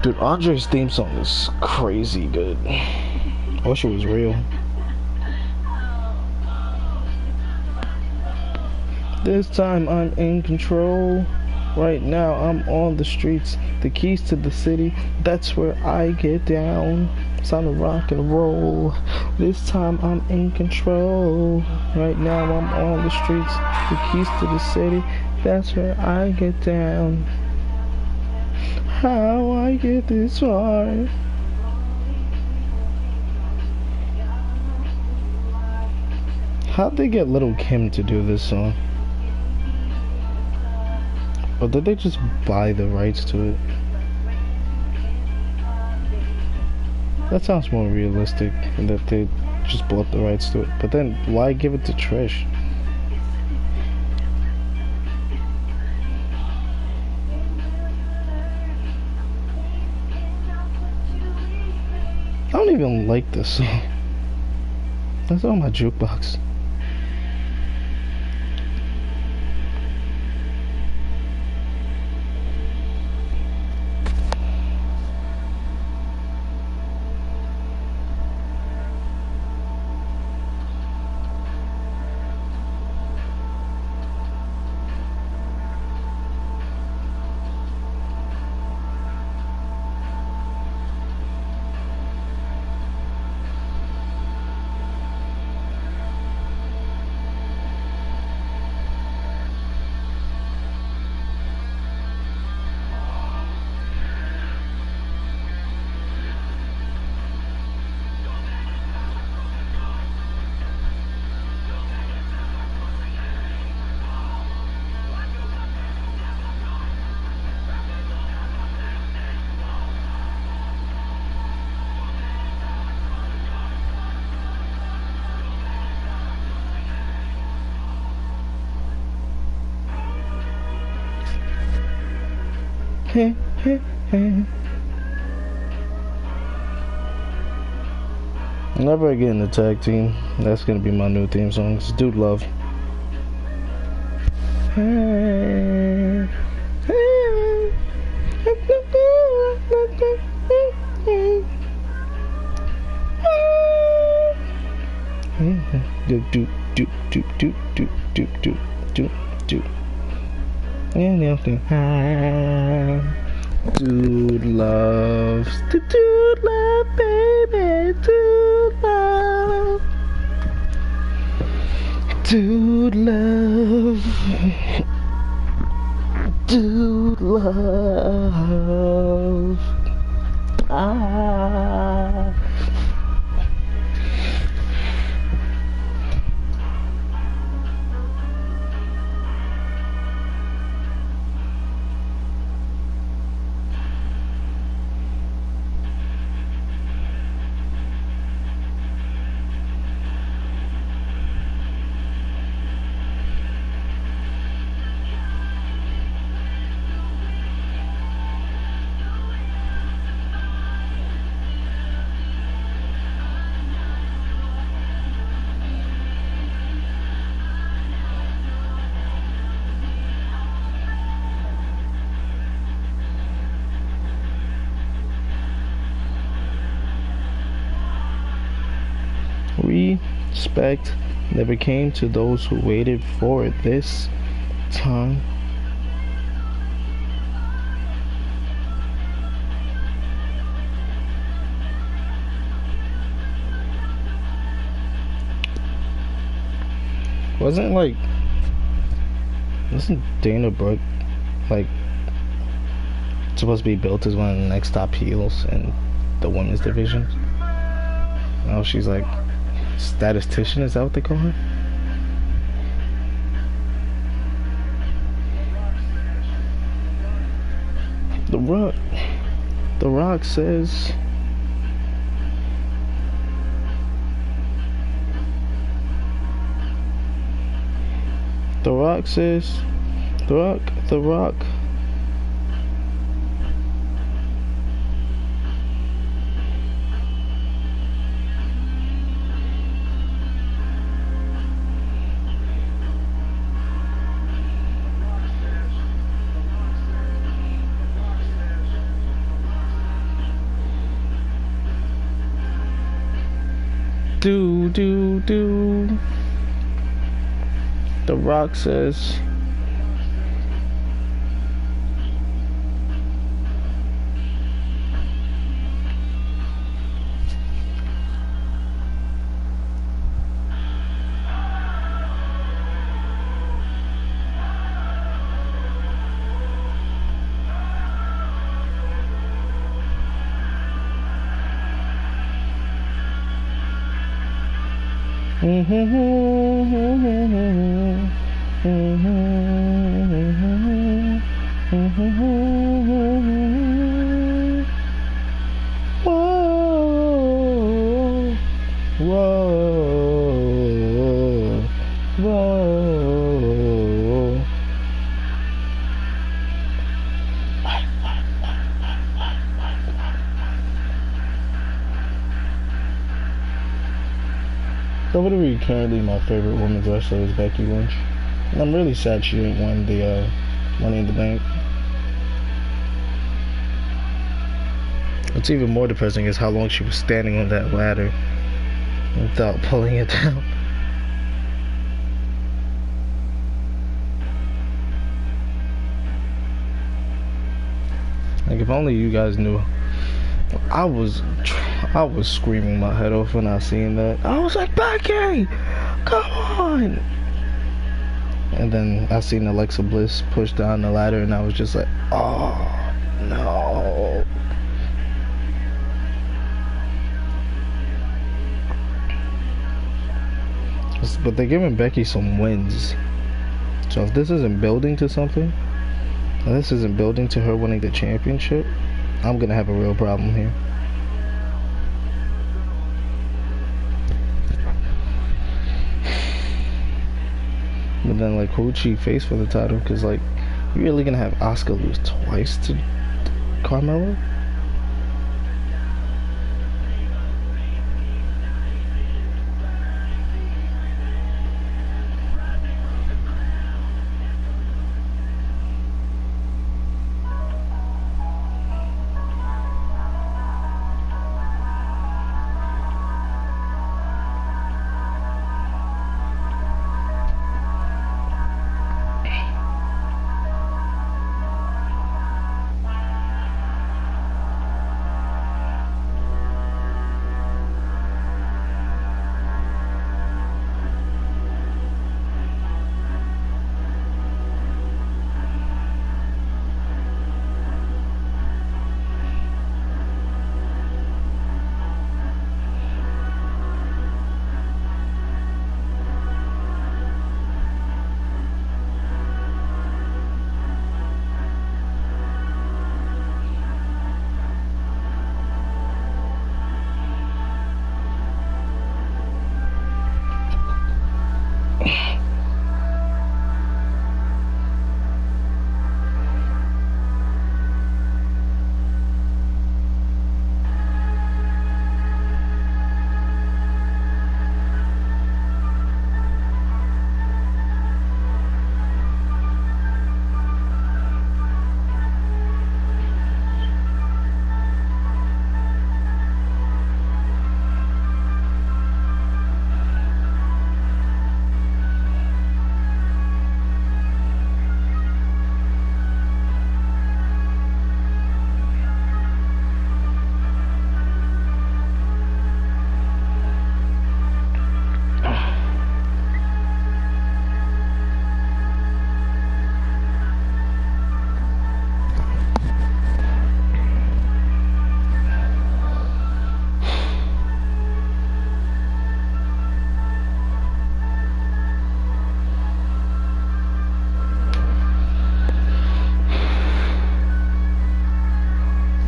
Dude, Andre's theme song is crazy good. I wish it was real. This time I'm in control. Right now I'm on the streets. The keys to the city, that's where I get down. Sound of rock and roll. This time I'm in control. Right now I'm on the streets. The keys to the city, that's where I get down. How I get this far? How'd they get Little Kim to do this song? Or did they just buy the rights to it? That sounds more realistic, that they just bought the rights to it. But then, why give it to Trish? I don't even like this song. That's on my jukebox. Hey, hey, hey. Never again the tag team. That's gonna be my new theme song. It's Dude Love. Hey, hey. Do do do do do do do do do do. And nothing. Dude loves the dude love, baby. Dude love. Dude love. Dude love. Ah. Respect never came to those who waited for it this time. Wasn't Dana Brooke like supposed to be built as one of the next top heels in the women's division? Now she's like statistician, is that what they call her? The Rock says The Rock says The Rock Do, do, do. The Rock says. Whoa, whoa, whoa. WWE currently my favorite women's wrestler is Becky Lynch. And I'm really sad she didn't win the Money in the Bank. What's even more depressing is how long she was standing on that ladder without pulling it down. Like, if only you guys knew. I was screaming my head off when I seen that. I was like, Becky, come on! And then I seen Alexa Bliss push down the ladder, and I was just like, oh no. But they're giving Becky some wins. So if this isn't building to something, and this isn't building to her winning the championship, I'm gonna have a real problem here. But then, like, who'd she face for the title? Because, like, you really gonna have Asuka lose twice to Carmella?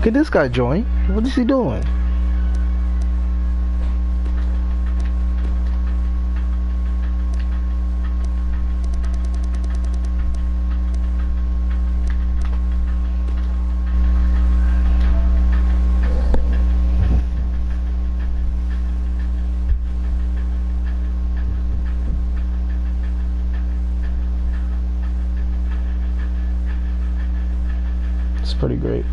Could this guy join? What is he doing? It's pretty great.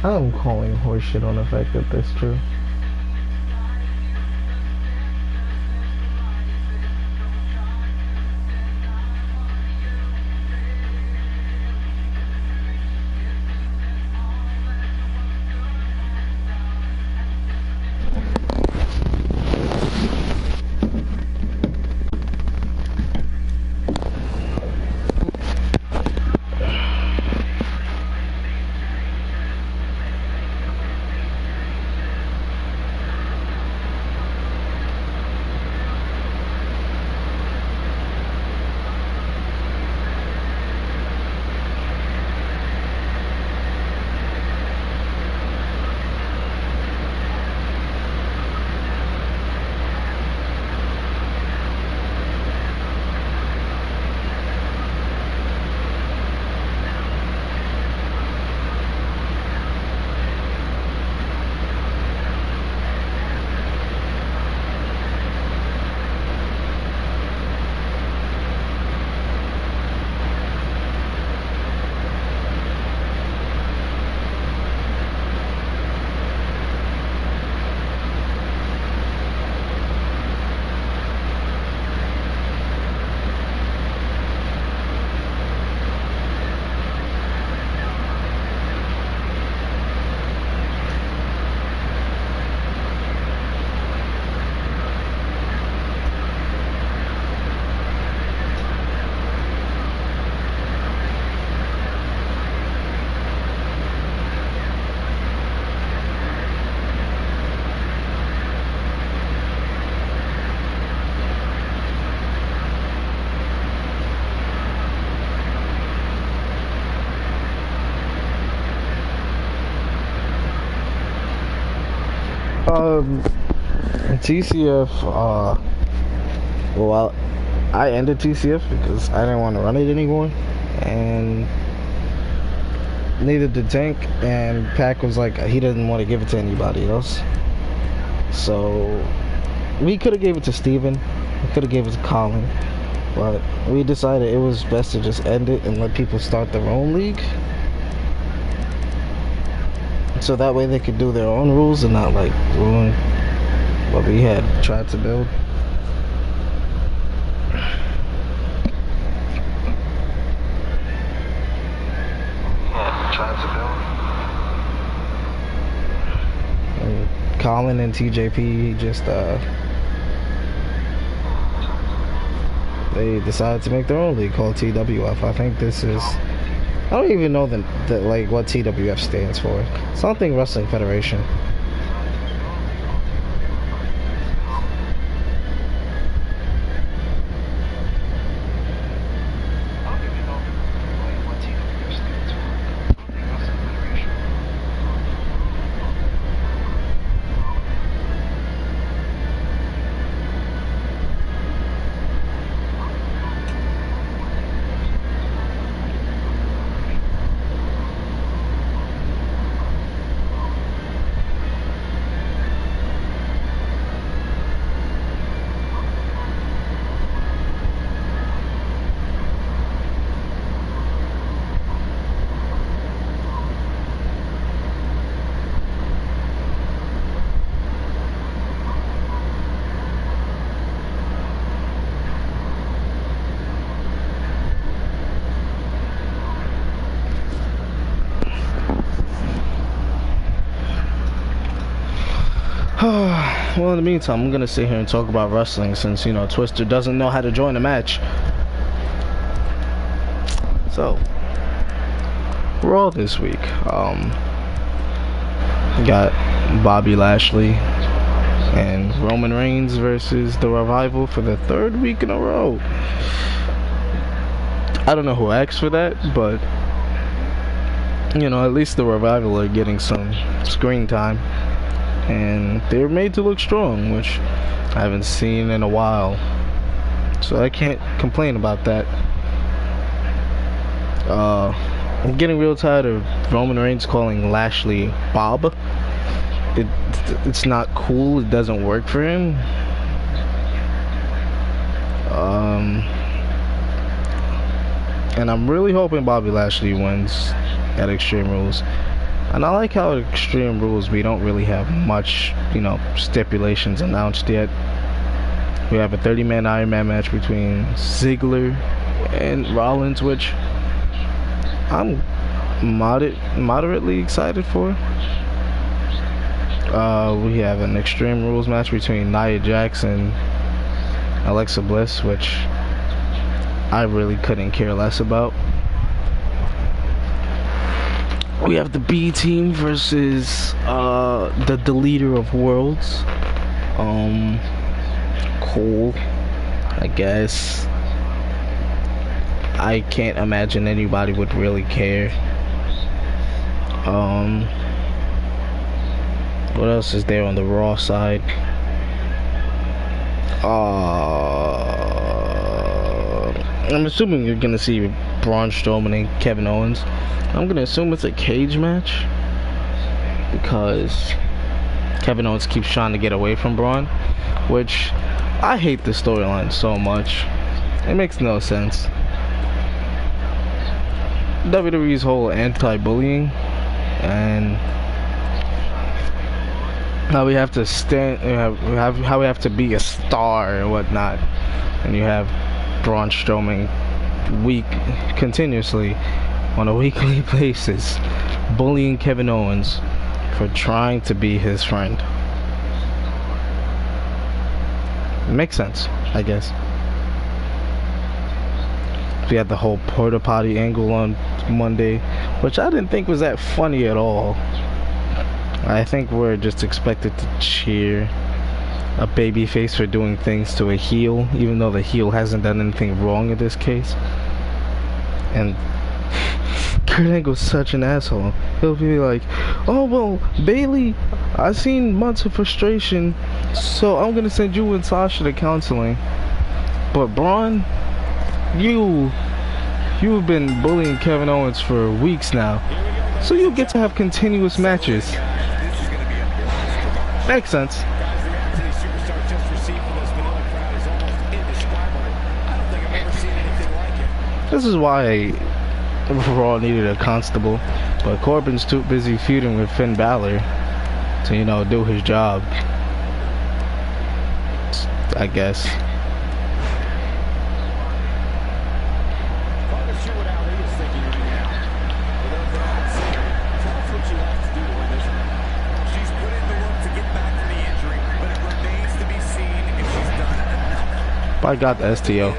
I'm calling horseshit on the fact that that's true. TCF, well, I ended TCF because I didn't want to run it anymore, and neither did Tank, and Pac was like, he didn't want to give it to anybody else. So, we could have gave it to Steven, we could have gave it to Colin, but we decided it was best to just end it and let people start their own league. So that way they could do their own rules and not like ruin what we had tried to build. And Colin and TJP just they decided to make their own league called TWF. I think this is, I don't even know the like what TWF stands for. Something Wrestling Federation. Well, in the meantime, I'm gonna sit here and talk about wrestling since, you know, Twister doesn't know how to join a match. So, Raw this week. Got Bobby Lashley and Roman Reigns versus The Revival for the third week in a row. I don't know who asked for that, but, you know, at least The Revival are getting some screen time. And they're made to look strong, which I haven't seen in a while, so I can't complain about that. I'm getting real tired of Roman Reigns calling Lashley Bob. It's not cool. It doesn't work for him. And I'm really hoping Bobby Lashley wins at Extreme Rules. And I like how at Extreme Rules we don't really have much, you know, stipulations announced yet. We have a 30-man Iron Man match between Ziggler and Rollins, which I'm moderately excited for. We have an Extreme Rules match between Nia Jax and Alexa Bliss, which I really couldn't care less about. We have the B team versus the Deleter of Worlds. Cool, I guess. I can't imagine anybody would really care. What else is there on the Raw side? I'm assuming you're gonna see Braun Strowman and Kevin Owens. I'm gonna assume it's a cage match because Kevin Owens keeps trying to get away from Braun, which I hate the storyline so much. It makes no sense. WWE's whole anti-bullying and how we have to stand, how we have to be a star and whatnot, and you have Braun Strowman continuously on a weekly basis bullying Kevin Owens for trying to be his friend. Makes sense, I guess. We had the whole porta potty angle on Monday, which I didn't think was that funny at all. I think we're just expected to cheer a babyface for doing things to a heel, even though the heel hasn't done anything wrong in this case. And Kurt Angle's such an asshole. He'll be like, oh well, Bailey, I've seen months of frustration, so I'm gonna send you and Sasha to counseling. But Braun, you've been bullying Kevin Owens for weeks now, so you get to have continuous matches. Makes sense. This is why Raw needed a constable, but Corbin's too busy feuding with Finn Balor to, you know, do his job, I guess. I got the STO.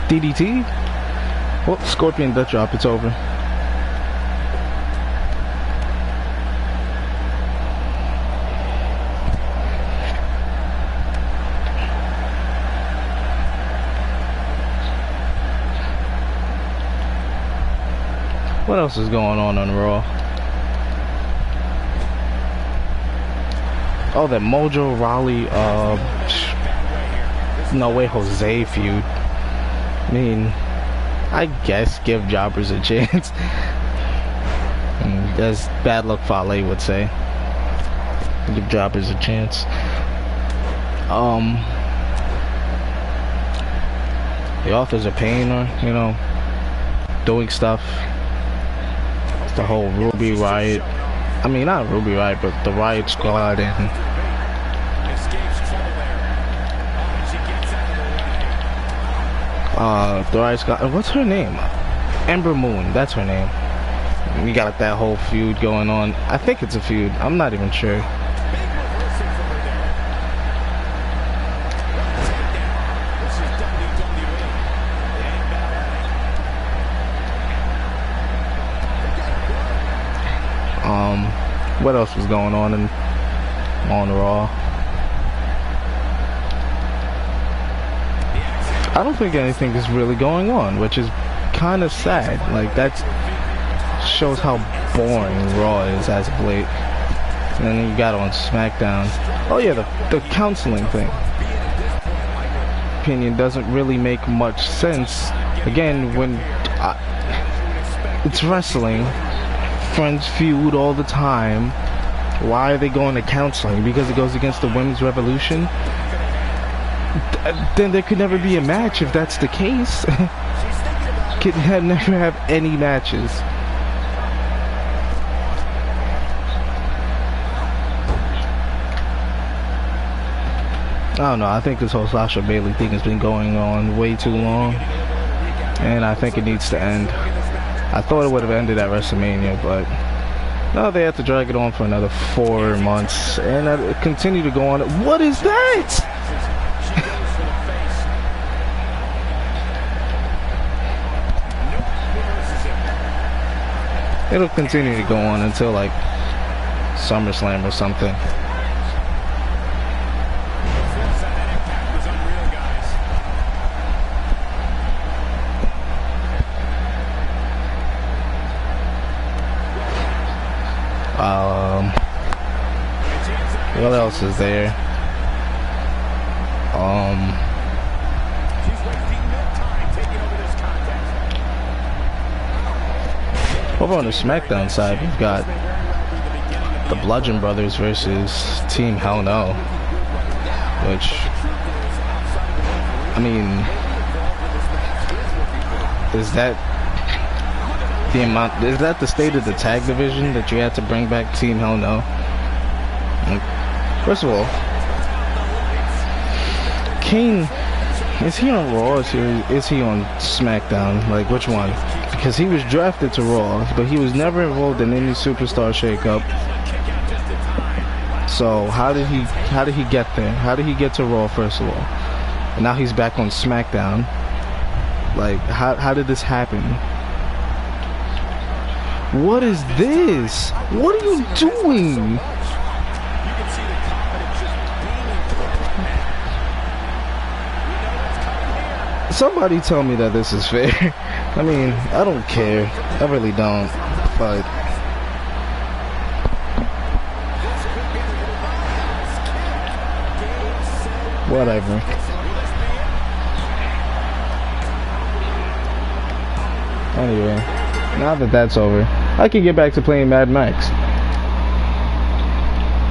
DDT? Well, Scorpion Death Drop, it's over. What else is going on Raw? Oh, that Mojo Rawley, No Way Jose feud. I mean, I guess give jobbers a chance. As Bad Luck Fale would say. Give jobbers a chance. The Authors of Pain are, you know, doing stuff. The whole Ruby Riot, I mean not Ruby Riot, but the Riot Squad and the Riot Squad, what's her name? Ember Moon, that's her name. We got that whole feud going on. I think it's a feud, I'm not even sure. What else was going on on Raw? I don't think anything is really going on, which is kind of sad. Like, that shows how boring Raw is as of late. And then you got on SmackDown. Oh yeah, the counseling thing. Opinion doesn't really make much sense. Again, when It's wrestling. Friends feud all the time. Why are they going to counseling? Because it goes against the women's revolution? Then there could never be a match if that's the case. Could never have any matches. I don't know, I think this whole Sasha Bailey thing has been going on way too long. And I think it needs to end. I thought it would have ended at WrestleMania, but no, they have to drag it on for another 4 months. And it continue to go on. What is that? It'll continue to go on until like SummerSlam or something. What else is there? Over on the SmackDown side, we've got the Bludgeon Brothers versus Team Hell No, which, I mean, is that the amount? Is that the state of the tag division that you had to bring back Team Hell No? Like, first of all, Kane, is he on Raw or is he on SmackDown? Like, which one? Because he was drafted to Raw, but he was never involved in any superstar shakeup. So how did he get there? How did he get to Raw, first of all? And now he's back on SmackDown. Like, how did this happen? What is this? What are you doing? Somebody tell me that this is fair. I mean, I don't care. I really don't. But whatever. Anyway, now that that's over, I can get back to playing Mad Max.